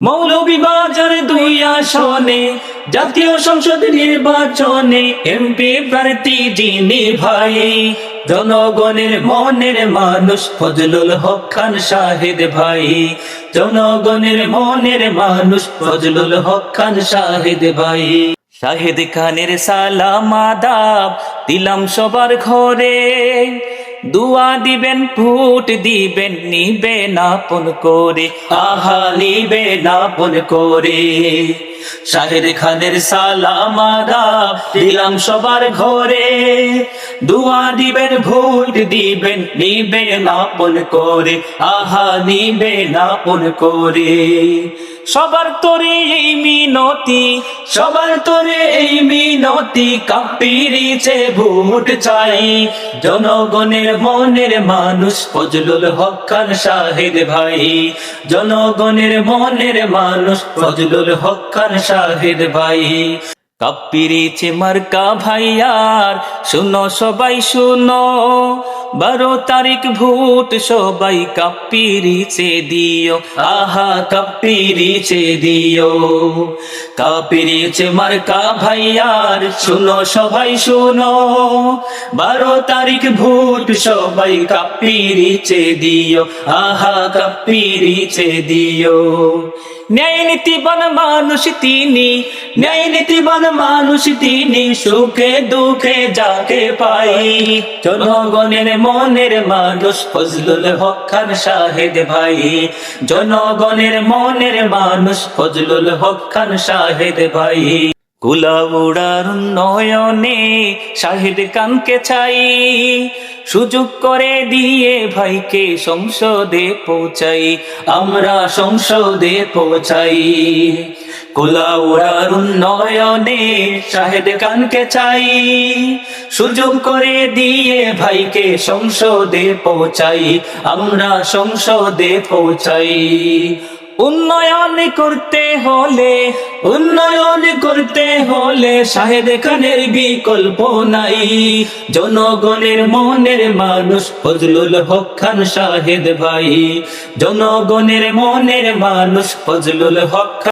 মৌলভীবাজার 2 আসনে জাতীয় সংসদ নির্বাচনে এমপি প্রার্থী যিনি ভাই, জনগণের মনের মানুষ ফজলুল হক খান শাহেদ ভাই। জনগণের মনের মানুষ ফজলুল হক খান শাহেদ ভাই। শাহেদ খানের সালাম আদাব দিলাম সবার ঘরে, দুয়া দিবেন ভোট দিবেন নিবেন আপন করে, আহা নিবেন আপন করে। শাহেদ খানের সালাম আদাব দিলাম সবার ঘরে, দুয়া দিবেন ভোট দিবেন নিবেন আপন করে, আহা নিবেন আপন করে। সবার তোরে এই মিনতি, সবার তোরে এই মিনতি, কাপ্পিরিছে ভোট চাই। জনগণের মনের মানুষ ফজলুল হক খান শাহেদ ভাই। জনগণের মনের মানুষ ফজলুল হক খান শাহেদ ভাই। কাপ্পিরিছে মার্কা ভাইয়ার শুনো সবাই শুনো, 12 তারিখ ভোট সবাই কাপ্পিরিছে দিও, আহা কাপ্পিরিছে দিও। কাপ্পিরিছে মার্কা ভাইয়ার শুনো সবাই শুনো, 12 তারিখ ভোট সবাই কাপ্পিরিছে দিও, আহা কাপ্পিরিছে দিও। ন্যায় নীতিবান মানুষ তিনি, ন্যায় নীতিবান মানুষ তিনি, সুখে দুঃখে যাকে পাই। জনগণের মনের মানুষ ফজলুল হক খান শাহেদ ভাই। জনগণের মনের মানুষ ফজলুল হক খান শাহেদ ভাই। কুলাউড়ার উন্নয়নে শাহেদ খানকে চাই, সুযোগ করে দিয়ে ভাইকে সংসদে পৌঁছাই, আমরা সংসদে পৌঁছাই। কুলাউড়ার উন্নয়নে শাহেদ খানকে চাই, সুযোগ করে দিয়ে ভাইকে সংসদে পৌঁছাই, আমরা সংসদে পৌঁছাই। উন্নয়ন করতে হলে, উন্নয়ন করতে হলে শাহেদ খানের বিকল্প নাই। জনগণের মনের মানুষ ফজলুল হক খান শাহেদ ভাই। জনগণের মনের মানুষ ফজলুল হক।